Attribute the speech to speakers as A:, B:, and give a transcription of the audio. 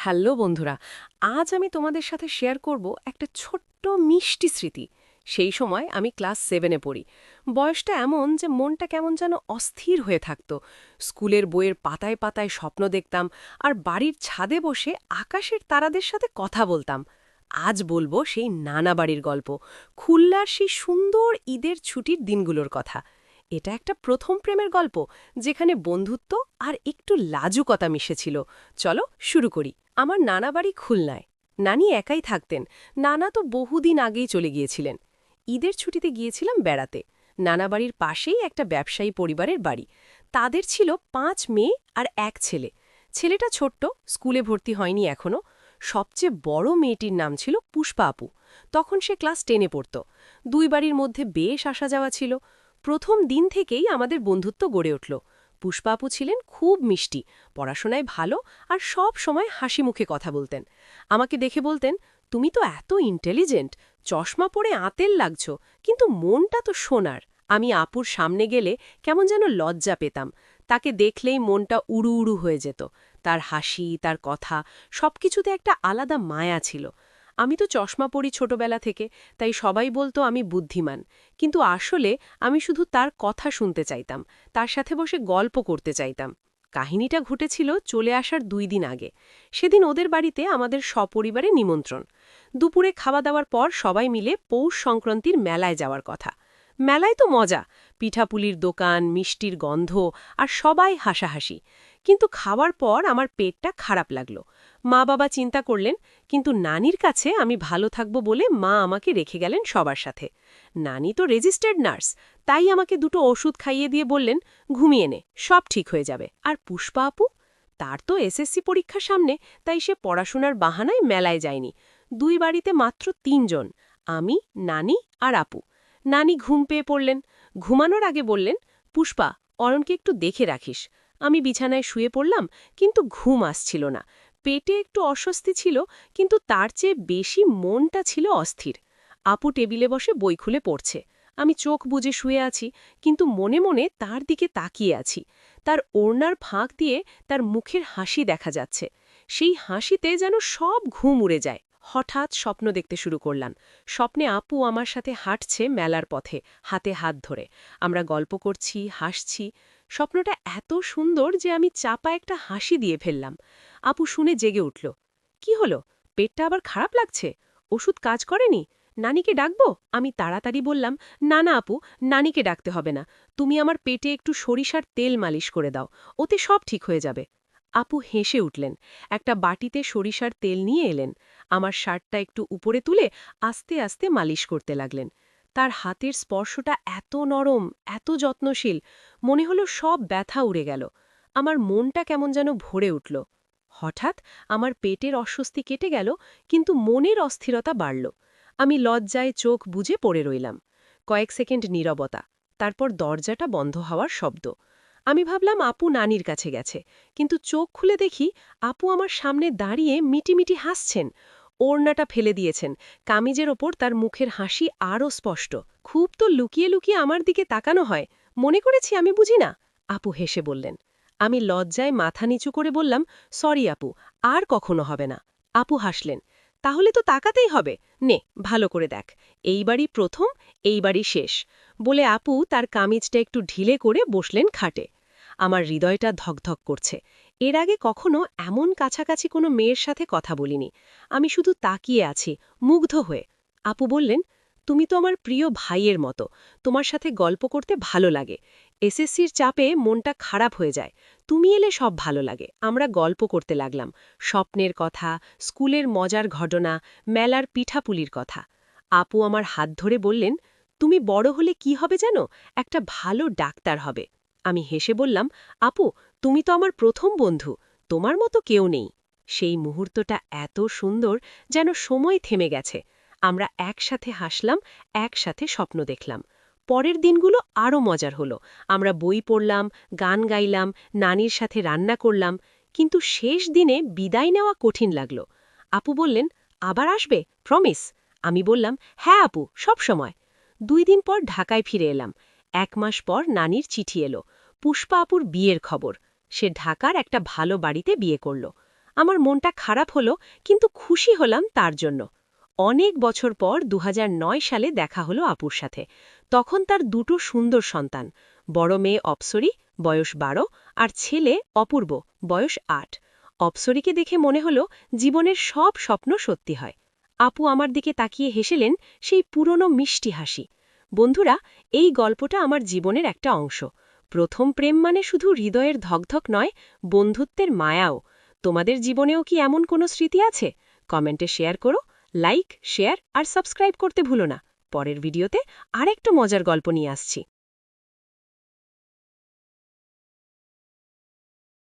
A: Hello বন্ধুরা, আজ আমি তোমাদের সাথে শেয়ার করব একটা ছোট্ট মিষ্টি স্মৃতি। সেই সময় আমি ক্লাস 7-এ পড়ি। বয়সটা এমন যে মনটা কেমন যেন অস্থির হয়ে থাকত। স্কুলের বইয়ের পাতায় পাতায় স্বপ্ন দেখতাম, আর বাড়ির ছাদে বসে আকাশের তারাদের সাথে কথা বলতাম। আজ বলবো সেই নানা বাড়ির গল্প, খুলনার সেই সুন্দর ঈদের ছুটির দিনগুলোর কথা। এটা একটা প্রথম প্রেমের গল্প, যেখানে বন্ধুত্ব আর একটু লাজুকতা মিশেছিল। চলো শুরু করি। আমার নানা বাড়ি খুলনায়। নানি একাই থাকতেন। নানা তো বহুদিন আগেই চলে গিয়েছিলেন। ঈদের ছুটিতে গিয়েছিলাম বেড়াতে। নানা বাড়ির পাশেই একটা ব্যবসায়ী পরিবারের বাড়ি। তাদের ছিল 5 মেয়ে আর 1 ছেলে। ছেলেটা ছোট্ট, স্কুলে ভর্তি হয়নি এখনো। সবচেয়ে বড় মেয়েটির নাম ছিল পুষ্পা আপু। তখন সে ক্লাস 10-এ পড়ত। দুই বাড়ির মধ্যে বেশ আসা যাওয়া ছিল। প্রথম দিন থেকেই আমাদের বন্ধুত্ব গড়ে উঠল। পুষ্পা আপু ছিলেন খুব মিষ্টি, পড়াশোনায় ভালো, আর সব সময় হাসি মুখে কথা বলতেন। আমাকে দেখে বলতেন, তুমি তো এত ইন্টেলিজেন্ট, চশমা পরে আঁতেল লাগছ, কিন্তু মনটা তো সোনার। আমি আপুর সামনে গেলে কেমন যেন লজ্জা পেতাম। তাকে দেখলেই মনটা উড়ু উড়ু হয়ে যেত। তার হাসি, তার কথা, সবকিছুতে একটা আলাদা মায়া ছিল। আমি তো চশমা পরি ছোটবেলা থেকে, তাই সবাই বলতো আমি বুদ্ধিমান। কিন্তু আসলে আমি শুধু তার কথা শুনতে চাইতাম, তার সাথে বসে গল্প করতে চাইতাম। কাহিনীটা ঘটেছিল চলে আসার 2 দিন আগে। সেদিন ওদের বাড়িতে আমাদের সপরিবারে নিমন্ত্রণ। দুপুরে খাওয়া দাওয়ার পর সবাই মিলে পৌষ সংক্রান্তির মেলায় যাওয়ার কথা। মেলায় তো মজা, পিঠাপুলির দোকান, মিষ্টির গন্ধ, আর সবাই হাসাহাসি। কিন্তু খাওয়ার পর আমার পেটটা খারাপ লাগলো। মা বাবা চিন্তা করলেন, কিন্তু নানির কাছে আমি ভালো থাকব বলে মা আমাকে রেখে গেলেন সবার সাথে। নানি তো রেজিস্টার্ড নার্স, তাই আমাকে 2টো ওষুধ খাইয়ে দিয়ে বললেন, ঘুমিয়ে নে, সব ঠিক হয়ে যাবে। আর পুষ্পা আপু, তার তো এসএসসি পরীক্ষার সামনে, তাই সে পড়াশোনার বাহানায় মেলায় যায়নি। দুই বাড়িতে মাত্র 3 জন, আমি, নানি আর আপু। নানি ঘুম পেয়ে পড়লেন। ঘুমানোর আগে বললেন, পুষ্পা, অরণকে একটু দেখে রাখিস। আমি বিছানায় শুয়ে পড়লাম, কিন্তু ঘুম আসছিল না। পেটে একটু অস্বস্তি ছিল, কিন্তু তার চেয়ে বেশি মনটা ছিল অস্থির। আপু টেবিলে বসে বই খুলে পড়ছে। আমি চোখ বুজে শুয়ে আছি, কিন্তু মনে মনে তার দিকে তাকিয়ে আছি। তার ওড়নার ফাঁক দিয়ে তার মুখের হাসি দেখা যাচ্ছে। সেই হাসিতে যেন সব ঘুম উড়ে যায়। হঠাৎ স্বপ্ন দেখতে শুরু করলাম। স্বপ্নে আপু আমার সাথে হাঁটছে মেলার পথে, হাতে হাত ধরে। আমরা গল্প করছি, হাসছি। স্বপ্নটা এত সুন্দর যে আমি চাপা একটা হাসি দিয়ে ফেললাম। আপু শুনে জেগে উঠল। কি হলো? পেটটা আবার খারাপ লাগছে? ওষুধ কাজ করেনি? নানিকে ডাকবো? আমি তাড়াতাড়ি বললাম, না না আপু, নানিকে ডাকতে হবে না। তুমি আমার পেটে একটু সরিষার তেল মালিশ করে দাও, ওতে সব ঠিক হয়ে যাবে। আপু হেসে উঠলেন। একটা বাটিতে সরিষার তেল নিয়ে এলেন। আমার শার্টটা একটু উপরে তুলে আস্তে আস্তে মালিশ করতে লাগলেন। তার হাতের স্পর্শটা এত নরম, এত যত্নশীল, মনে হলো সব ব্যথা উড়ে গেল। আমার মনটা কেমন যেন ভরে উঠল। হঠাৎ আমার পেটের অস্বস্তি কেটে গেল, কিন্তু মনের অস্থিরতা বাড়ল। আমি লজ্জায় চোখ বুজে পড়ে রইলাম। কয়েক সেকেন্ড নীরবতা, তারপর দরজাটা বন্ধ হওয়ার শব্দ। আমি ভাবলাম আপু নানির কাছে গেছে, কিন্তু চোখ খুলে দেখি আপু আমার সামনে দাঁড়িয়ে মিটিমিটি হাসছেন। ওড়নাটা ফেলে দিয়েছেন, কামিজের ওপর তার মুখের হাসি আরও স্পষ্ট। খুব তো লুকিয়ে লুকিয়ে আমার দিকে তাকানো হয়, মনে করেছি আমি বুঝি না। আপু হেসে বললেন। আমি লজ্জায় মাথা নিচু করে বললাম, সরি আপু, আর কখনো হবে না। আপু হাসলেন। তাহলে তো তাকাতেই হবে। নে, ভালো করে দেখ, এইবারই প্রথম, এইবারই শেষ। বলে আপু তার কামিজটা একটু ঢিলে করে বসলেন খাটে। আমার হৃদয়টা ধকধক করছে। এর আগে কখনো এমন কাছাকাছি কোনো মেয়ের সাথে কথা বলিনি। আমি শুধু তাকিয়ে আছি, মুগ্ধ হয়ে। আপু বললেন, তুমি তো আমার প্রিয় ভাইয়ের মতো, তোমার সাথে গল্প করতে ভালো লাগে। এসএসসির চাপে মনটা খারাপ হয়ে যায়, তুমি এলে সব ভালো লাগে। আমরা গল্প করতে লাগলাম, স্বপ্নের কথা, স্কুলের মজার ঘটনা, মেলার পিঠাপুলির কথা। আপু আমার হাত ধরে বললেন, তুমি বড় হলে কি হবে জানো? একটা ভালো ডাক্তার হবে। আমি হেসে বললাম, আপু, তুমি তো আমার প্রথম বন্ধু, তোমার মতো কেউ নেই। সেই মুহূর্তটা এত সুন্দর, যেন সময় থেমে গেছে। আমরা একসাথে হাসলাম, একসাথে স্বপ্ন দেখলাম। পরের দিনগুলো আরও মজার হলো। আমরা বই পড়লাম, গান গাইলাম, নানির সাথে রান্না করলাম। কিন্তু শেষ দিনে বিদায় নেওয়া কঠিন লাগলো। আপু বললেন, আবার আসবে, প্রমিস? আমি বললাম, হ্যাঁ আপু, সব সময়। 2 দিন পর ঢাকায় ফিরে এলাম। 1 মাস পর নানির চিঠি এলো, পুষ্পা আপুর বিয়ের খবর। সে ঢাকার একটা ভালো বাড়িতে বিয়ে করল। আমার মনটা খারাপ হলো, কিন্তু খুশি হলাম তার জন্য। অনেক বছর পর ২০০৯ সালে দেখা হলো আপুর সাথে। তখন তার দুটো সুন্দর সন্তান, বড় মেয়ে অপ্সরী, বয়স ১২, আর ছেলে অপূর্ব, বয়স ৮। অপ্সরীকে দেখে মনে হলো জীবনের সব স্বপ্ন সত্যি হয়। আপু আমার দিকে তাকিয়ে হেসেলেন, সেই পুরনো মিষ্টি হাসি। বন্ধুরা, এই গল্পটা আমার জীবনের একটা অংশ। প্রথম প্রেম মানে শুধু হৃদয়ের ধকধক নয়, বন্ধুত্বের মায়াও। তোমাদের জীবনেও কি এমন কোনো স্মৃতি আছে? কমেন্টে শেয়ার করো। লাইক, শেয়ার আর সাবস্ক্রাইব করতে ভুলো না। পরের ভিডিওতে আরেকটা মজার গল্প নিয়ে আসছি।